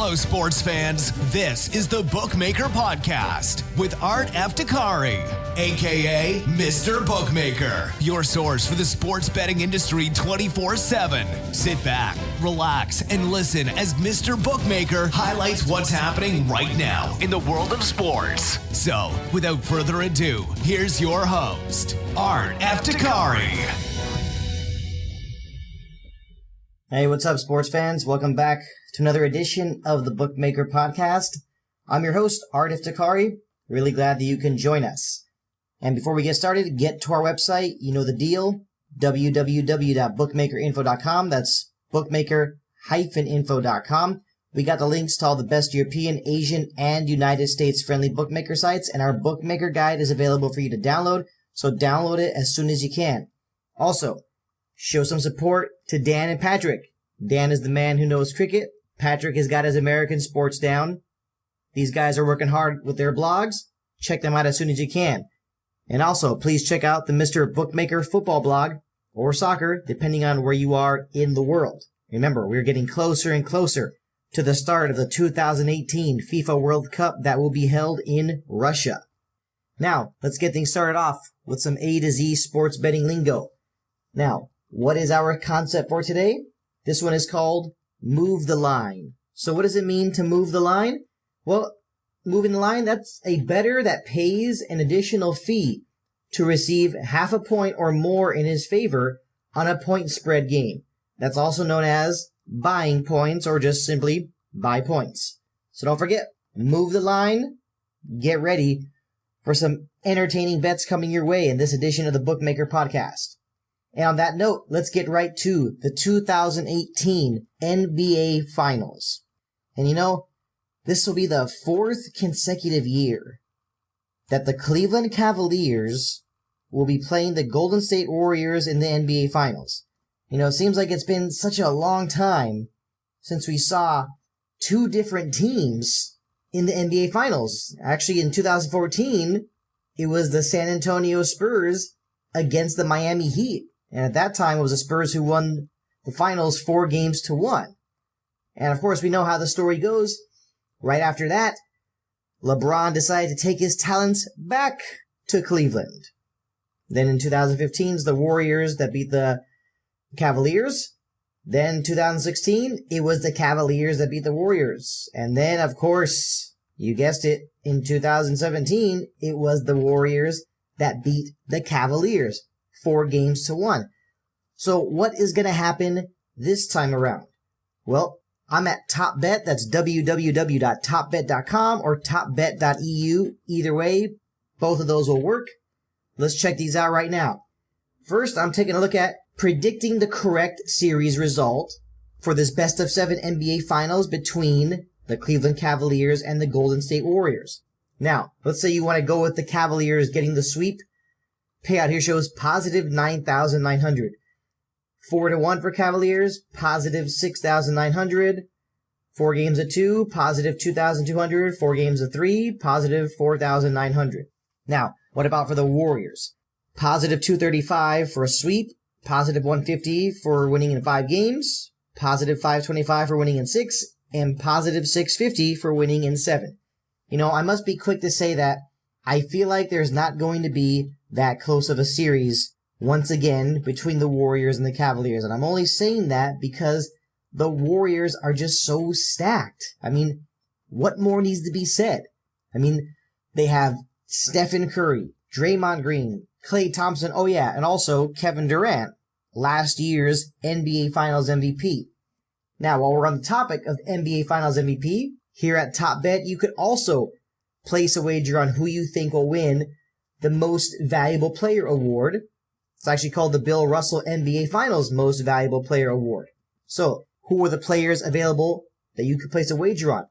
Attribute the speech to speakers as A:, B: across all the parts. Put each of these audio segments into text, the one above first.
A: Hello, sports fans. This is the Bookmaker Podcast with Art Eftekhari, a.k.a. Mr. Bookmaker, your source for the sports betting industry 24/7. Sit back, relax, and listen as Mr. Bookmaker highlights what's happening right now in the world of sports. So, without further ado, here's your host, Art Eftekhari.
B: Hey, what's up, sports fans? Welcome back to another edition of the Bookmaker Podcast. I'm your host, Art Eftekhari. Really glad that you can join us. And before we get started, get to our website. You know the deal, www.bookmakerinfo.com. That's bookmaker-info.com. We got the links to all the best European, Asian, and United States-friendly bookmaker sites, and our bookmaker guide is available for you to download, so download it as soon as you can. Also, show some support to Dan and Patrick. Dan is the man who knows cricket. Patrick has got his American sports down. These guys are working hard with their blogs. Check them out as soon as you can. And also, please check out the Mr. Bookmaker football blog, or soccer, depending on where you are in the world. Remember, we're getting closer and closer to the start of the 2018 FIFA World Cup that will be held in Russia. Now, let's get things started off with some A to Z sports betting lingo. Now, what is our concept for today? This one is called Move the Line. So what does it mean to move the line? Well, moving the line, that's a bettor that pays an additional fee to receive half a point or more in his favor on a point spread game. That's also known as buying points or just simply buy points. So don't forget, move the line. Get ready for some entertaining bets coming your way in this edition of the Bookmaker Podcast. And on that note, let's get right to the 2018 NBA Finals. And you know, this will be the fourth consecutive year that the Cleveland Cavaliers will be playing the Golden State Warriors in the NBA Finals. You know, it seems like it's been such a long time since we saw two different teams in the NBA Finals. Actually, in 2014, it was the San Antonio Spurs against the Miami Heat. And at that time, it was the Spurs who won the finals 4-1. And of course, we know how the story goes. Right after that, LeBron decided to take his talents back to Cleveland. Then in 2015, it's the Warriors that beat the Cavaliers. Then 2016, it was the Cavaliers that beat the Warriors. And then, of course, you guessed it, in 2017, it was the Warriors that beat the Cavaliers 4-1. So what is going to happen this time around? Well, I'm at TopBet. That's www.topbet.com or topbet.eu. Either way, both of those will work. Let's check these out right now. First, I'm taking a look at predicting the correct series result for this best of 7 NBA Finals between the Cleveland Cavaliers and the Golden State Warriors. Now, let's say you want to go with the Cavaliers getting the sweep. Payout here shows positive 9,900. 4-1 for Cavaliers, positive 6,900. 4 games of 2, positive 2,200. 4 games of 3, positive 4,900. Now, what about for the Warriors? Positive 235 for a sweep, positive 150 for winning in 5 games, positive 525 for winning in 6, and positive 650 for winning in 7. You know, I must be quick to say that I feel like there's not going to be that close of a series once again between the Warriors and the Cavaliers. And I'm only saying that because the Warriors are just so stacked. I mean, what more needs to be said? I mean, they have Stephen Curry, Draymond Green, Klay Thompson, oh yeah, and also Kevin Durant, last year's NBA Finals MVP. Now, while we're on the topic of NBA Finals MVP, here at TopBet, you could also place a wager on who you think will win the Most Valuable Player Award. It's actually called the Bill Russell NBA Finals Most Valuable Player Award. So, who are the players available that you could place a wager on?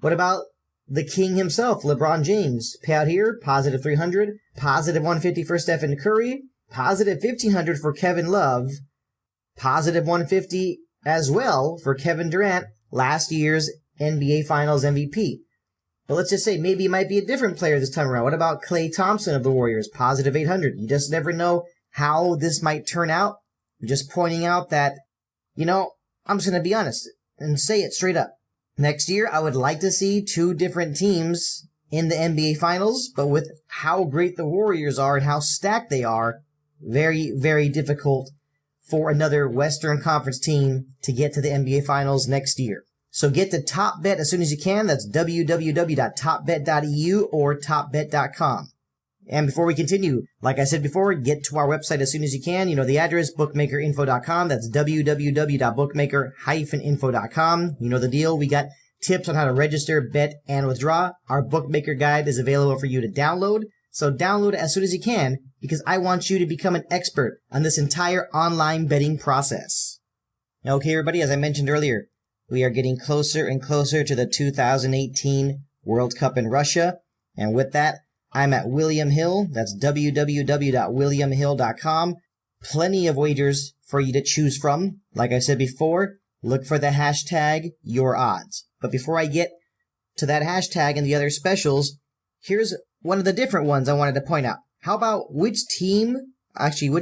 B: What about the king himself, LeBron James? Payout here, positive 300, positive 150 for Stephen Curry, positive 1,500 for Kevin Love, positive 150 as well for Kevin Durant, last year's NBA Finals MVP. But let's just say maybe it might be a different player this time around. What about Klay Thompson of the Warriors? Positive 800. You just never know how this might turn out. I'm just pointing out that, you know, I'm just going to be honest and say it straight up. Next year, I would like to see 2 different teams in the NBA Finals, but with how great the Warriors are and how stacked they are, very, very difficult for another Western Conference team to get to the NBA Finals next year. So get to TopBet as soon as you can. That's www.topbet.eu or topbet.com. And before we continue, like I said before, get to our website as soon as you can. You know the address, bookmakerinfo.com. That's www.bookmaker-info.com. You know the deal. We got tips on how to register, bet, and withdraw. Our Bookmaker guide is available for you to download. So download it as soon as you can, because I want you to become an expert on this entire online betting process. Okay, everybody, as I mentioned earlier, we are getting closer and closer to the 2018 World Cup in Russia. And with that, I'm at William Hill. That's www.williamhill.com. Plenty of wagers for you to choose from. Like I said before, look for the hashtag YourOdds. But before I get to that hashtag and the other specials, here's one of the different ones I wanted to point out. How about which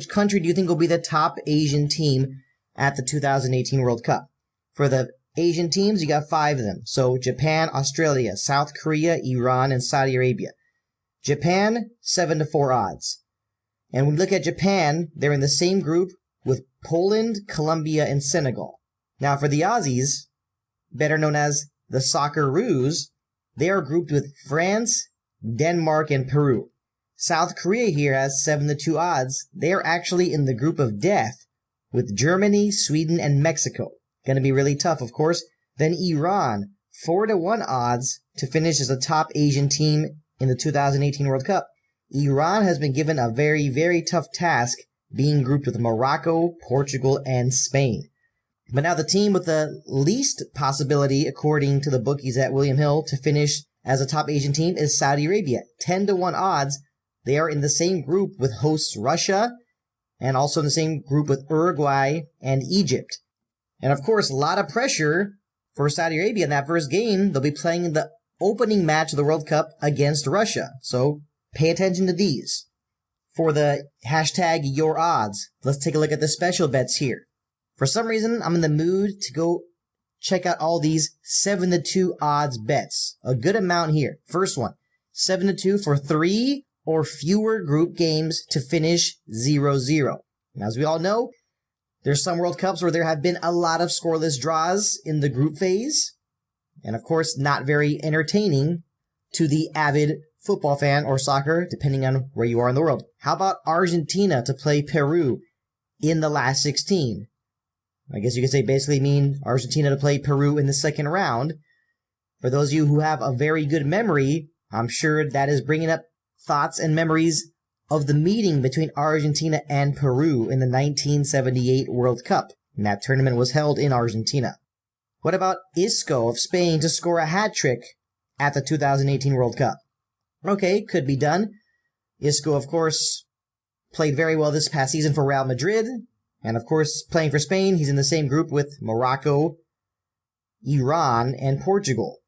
B: country do you think will be the top Asian team at the 2018 World Cup? For the Asian teams, you got 5 of them. So Japan, Australia, South Korea, Iran, and Saudi Arabia. Japan, 7-4 odds. And when we look at Japan, they're in the same group with Poland, Colombia, and Senegal. Now for the Aussies, better known as the Socceroos, they are grouped with France, Denmark, and Peru. South Korea here has 7-2 odds. They are actually in the group of death with Germany, Sweden, and Mexico. Going to be really tough, of course. Then Iran, 4-1 odds to finish as a top Asian team in the 2018 World Cup. Iran has been given a very, very tough task being grouped with Morocco, Portugal, and Spain. But now the team with the least possibility, according to the bookies at William Hill, to finish as a top Asian team is Saudi Arabia. 10-1 odds. They are in the same group with hosts Russia and also in the same group with Uruguay and Egypt. And of course, a lot of pressure for Saudi Arabia in that first game. They'll be playing the opening match of the World Cup against Russia. So pay attention to these. For the hashtag YourOdds, let's take a look at the special bets here. For some reason, I'm in the mood to go check out all these 7-2 odds bets. A good amount here. First one, 7-2 for 3 or fewer group games to finish 0-0. As we all know, there's some World Cups where there have been a lot of scoreless draws in the group phase. And of course, not very entertaining to the avid football fan or soccer, depending on where you are in the world. How about Argentina to play Peru in the last 16? I guess you could say basically mean Argentina to play Peru in the second round. For those of you who have a very good memory, I'm sure that is bringing up thoughts and memories of the meeting between Argentina and Peru in the 1978 World Cup. And that tournament was held in Argentina. What about Isco of Spain to score a hat-trick at the 2018 World Cup? Okay, could be done. Isco, of course, played very well this past season for Real Madrid. And of course, playing for Spain, he's in the same group with Morocco, Iran, and Portugal.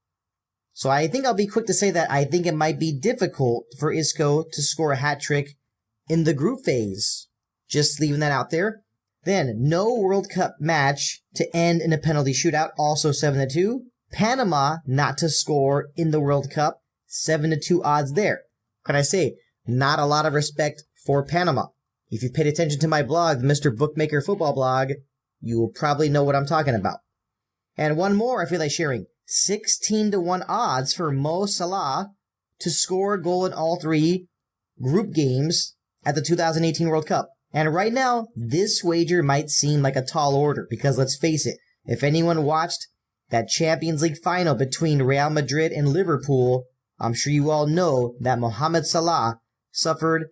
B: So I think I'll be quick to say that I think it might be difficult for Isco to score a hat-trick in the group phase. Just leaving that out there. Then, no World Cup match to end in a penalty shootout, also 7-2. Panama not to score in the World Cup, 7-2 odds there. Can I say, not a lot of respect for Panama. If you've paid attention to my blog, the Mr. Bookmaker Football blog, you will probably know what I'm talking about. And one more I feel like sharing. 16-1 odds for Mo Salah to score a goal in all 3 group games at the 2018 World Cup. And right now, this wager might seem like a tall order because let's face it, if anyone watched that Champions League final between Real Madrid and Liverpool, I'm sure you all know that Mohamed Salah suffered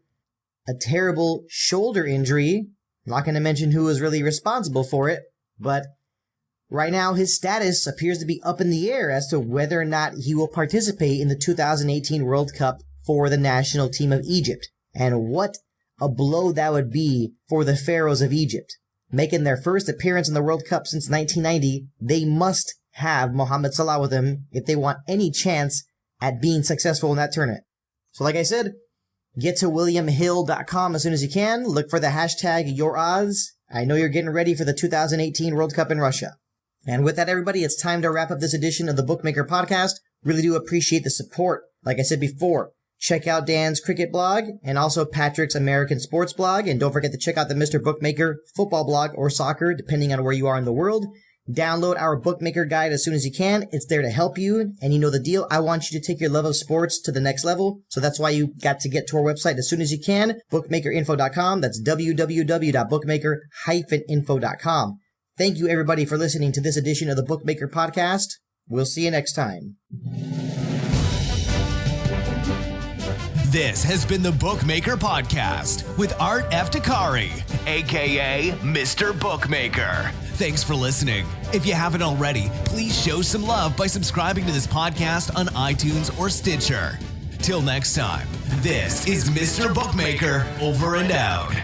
B: a terrible shoulder injury. I'm not going to mention who was really responsible for it, but right now his status appears to be up in the air as to whether or not he will participate in the 2018 World Cup for the national team of Egypt. And what a blow that would be for the Pharaohs of Egypt. Making their first appearance in the World Cup since 1990, they must have Mohamed Salah with them if they want any chance at being successful in that tournament. So like I said, get to williamhill.com as soon as you can. Look for the hashtag YourOdds. I know you're getting ready for the 2018 World Cup in Russia. And with that, everybody, it's time to wrap up this edition of the Bookmaker Podcast. Really do appreciate the support. Like I said before, check out Dan's cricket blog and also Patrick's American sports blog. And don't forget to check out the Mr. Bookmaker football blog or soccer, depending on where you are in the world. Download our Bookmaker guide as soon as you can. It's there to help you. And you know the deal. I want you to take your love of sports to the next level. So that's why you got to get to our website as soon as you can. Bookmakerinfo.com. That's www.bookmaker-info.com. Thank you, everybody, for listening to this edition of the Bookmaker Podcast. We'll see you next time.
A: This has been the Bookmaker Podcast with Art Eftekhari, a.k.a. Mr. Bookmaker. Thanks for listening. If you haven't already, please show some love by subscribing to this podcast on iTunes or Stitcher. Till next time, this is Mr. Bookmaker over and out.